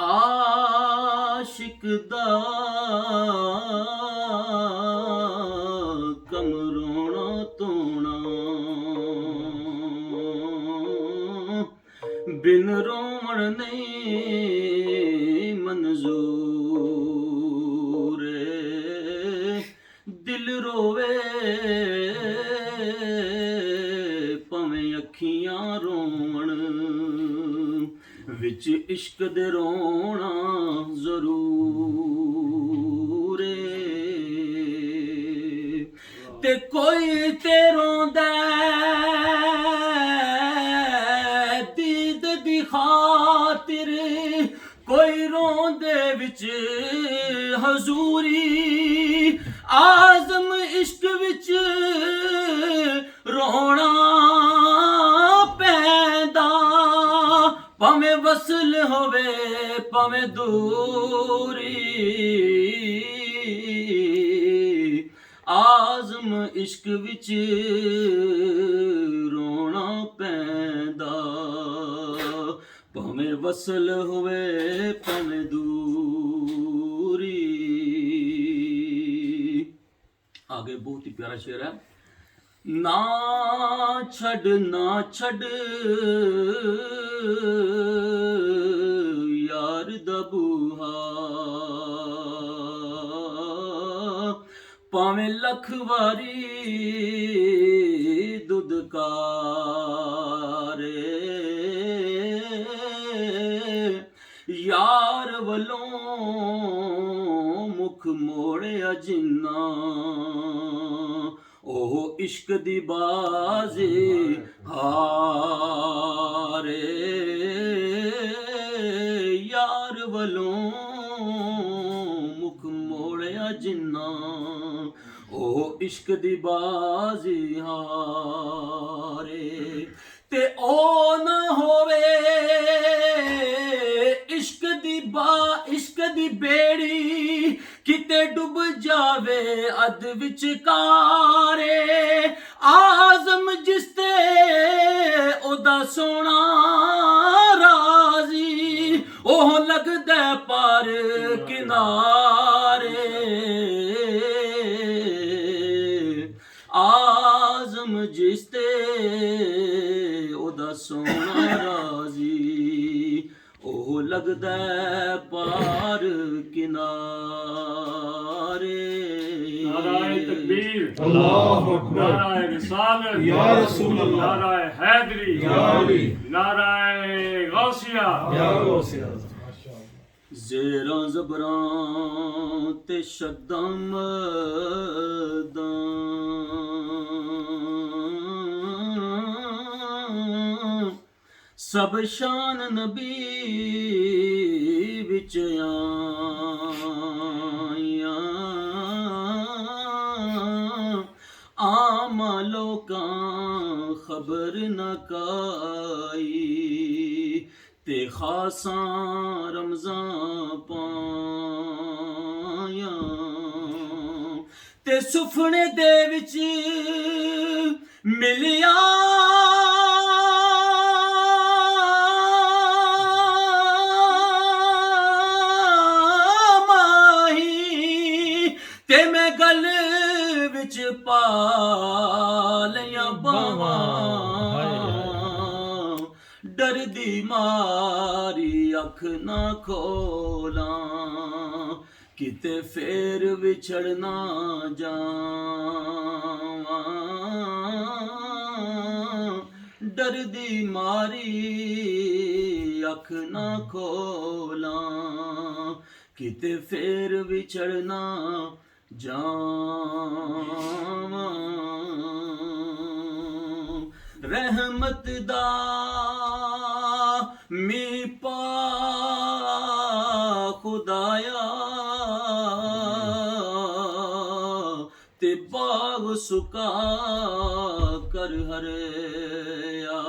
ਆਸ਼ਿਕ ਦਾ ਕਮਰੋਣਾ ਤੋਣਾ ਬਿਨ ਰੋਵਣ ਨਹੀਂ ਮਨਜ਼ੂਰ ਦਿਲ ਰੋਵੇ ਭਾਵੇਂ ਅੱਖੀਆਂ ਰੋਵਣ ਵਿੱਚ ਇਸ਼ਕ ਦੇ ਰੋਣਾ ਜ਼ਰੂਰ ਤੇ ਕੋਈ ਤੇ ਰੋਂਦਾ ਦੀਦ ਦੀ ਖਾਤਰ ਕੋਈ ਰੋਂਦੇ ਵਿੱਚ ਹਜ਼ੂਰੀ ਆਜ਼ਮ ਇਸ਼ਕ ਵਿੱਚ ਰੋਣਾ ਪੈਂਦਾ ਭਾਵੇਂ ਵਸਲ ਹੋਵੇ ਭਾਵੇਂ ਦੂਰੀ ਆਜ਼ਮ ਇਸ਼ਕ ਵਿੱਚ ਰੋਣਾ ਪੈਂਦਾ ਭਾਵੇਂ ਵਸਲ ਹੋਵੇ ਭਾਵੇਂ ਦੂਰੀ। आगे बहुत ही प्यारा शेर है। ना छड़ यार दा बूहा भावें लख वारी दुदकारे यार वलों मुख मोड़िया जिन्ना ओह इश्क दी बाजी हारे यार वलों मुख मोड़िया जिन्ना ओह इश्क दी बाजी हारे ते ओ ना होवे इश्क दी बेड़ी किते डुब जावे अध विचकारे आज़म जिसते ओदा सोना राजी ओह लगदा पार किनारे आज़म जिसते ओदा सोना राजी ओह लगदा पार किनारे। नाराए तकबीर अल्लाहु अकबर नाराए रिसालत या रसूल अल्लाह नाराए हैदरी या अली नाराए गौसिया या गौसिया। ज़ेरां ज़बरां ते शद्दां मदां सब शान नबी विच आईयां आम लोकां खबर न काई ते खासां रमज़ां पायां ते सुफने दे विच मिलिया ते मैं गल विच पा लिया बावां डर दी मारी अख ना खोलां किते फेर विछड़ ना जावां डर दी मारी अख ना खोलां किते फेर विछड़ ना जावां रहमत दा मी पा खुदाया ते बाग सुका कर हरया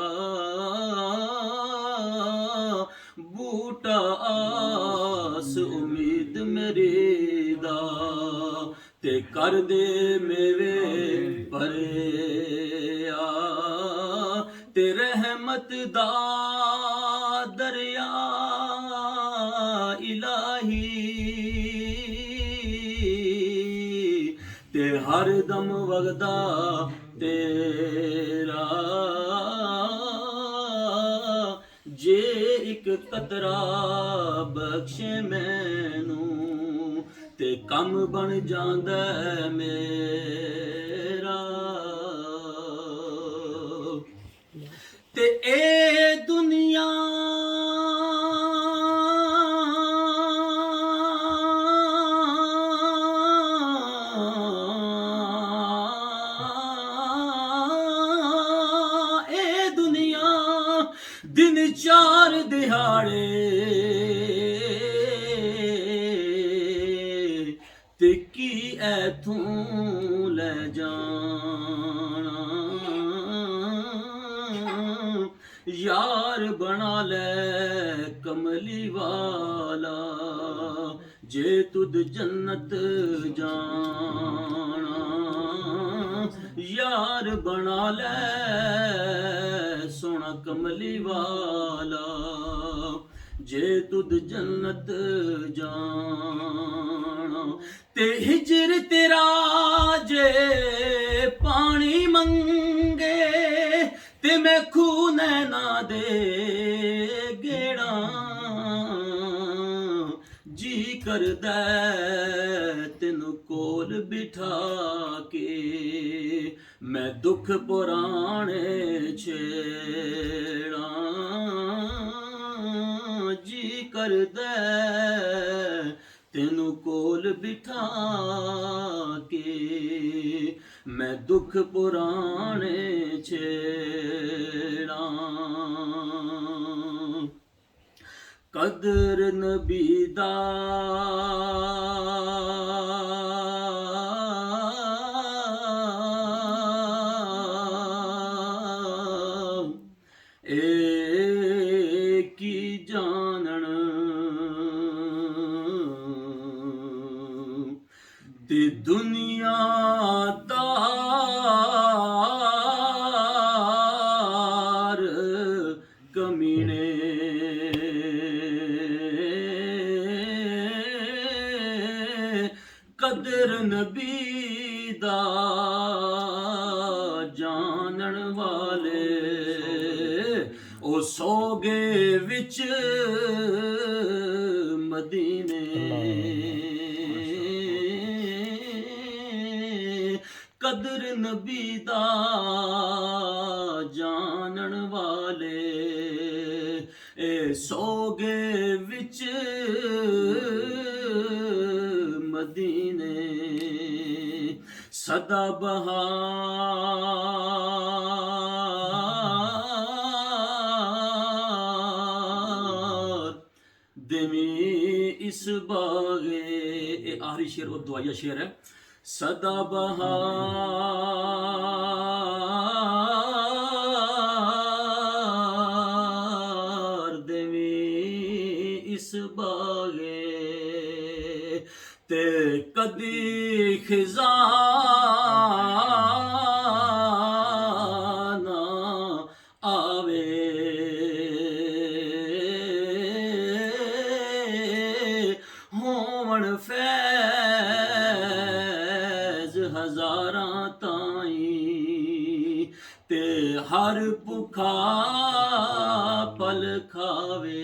बूटा आस उम्मीद मेरी दा ते कर दे मेरे परे ਰਹਿਮਤ ਦਾ ਦਰਿਆ ਇਲਾਹੀ ਤੇ ਹਰ ਦਮ ਵਗਦਾ ਤੇਰਾ ਜੇ ਇੱਕ ਕਤਰਾ ਬਖਸ਼ੇ ਮੈਨੂੰ ਤੇ ਕੰਮ ਬਣ ਜਾਂਦਾ ਹੈ ਮੇਰਾ ਤੇ ਇਹ ਦੁਨੀਆ ਦਿਨ ਚਾਰ ਦਿਹਾੜੇ ਤੇ ਕੀ ਐਥੋਂ ਲੈ ਜਾਣਾ ਯਾਰ ਬਣਾ ਲੈ ਕਮਲੀ ਵਾਲਾ ਜੇ ਤੁਧ ਜੰਨਤ ਜਾਣਾ ਯਾਰ ਬਣਾ ਲੈ ਸੋਹਣਾ ਕਮਲੀ ਵਾਲਾ ਜੇ ਤੁਧ ਜੰਨਤ ਜਾਣਾ ਤੇ ਹਿਜਰ ਤੇਰਾ ਜੇ ਪਾਣੀ ਮੰਗੇ ਤੇ ਮੈਂ ਖੂ ਨੈਣਾ ਦੇ ਗੇੜਾ ਜੀ ਕਰਦਾ ਤੈਨੂੰ ਕੋਲ ਬਿਠਾ ਕੇ ਮੈਂ ਦੁੱਖ ਪੁਰਾਣੇ ਛੇੜਾਂ ਜੀ ਕਰਦਾ ਤੈਨੂੰ ਕੋਲ ਬਿਠਾ ਕੇ ਮੈਂ ਦੁੱਖ ਪੁਰਾਣੇ ਛੇੜਾਂ ਕਦਰ ਨਬੀ ਦਾ ਕੀ ਜਾਣਨ ਤੇ ਦੁਨੀਆ ਦਾਰ ਕਮੀਨੇ ਕਦਰ ਨਬੀ ਦਾ ਜਾਣਨ ਵਾਲੇ ਉਹ ਸੋਗੇ ਵਿੱਚ ਮਦੀਨੇ ਕਦਰ ਨਬੀ ਦਾ ਜਾਣਨ ਵਾਲੇ ਇਹ ਸੋਗੇ ਵਿੱਚ ਮਦੀਨੇ ਸਦਾ ਬਹਾਰ ਦੇਵੀ ਇਸ ਬਾਗੇ ਇਹ ਆਖਰੀ ਸ਼ੇਰ ਉਹ ਦੁਆਇਆ ਸ਼ੇਰ ਹੈ ਸਦਾ ਬਹਾਰ ਦੇਵੀ ਇਸ ਬਾਗੇ ਤੇ ਕਦੀ ਖਜ਼ਾਨਾ ਆਵੇ ਹੋਵਣ ਫੈਜ਼ ਹਜ਼ਾਰਾਂ ਤਾਈਂ ਤੇ ਹਰ ਭੁੱਖਾ ਪਲ ਖਾਵੇ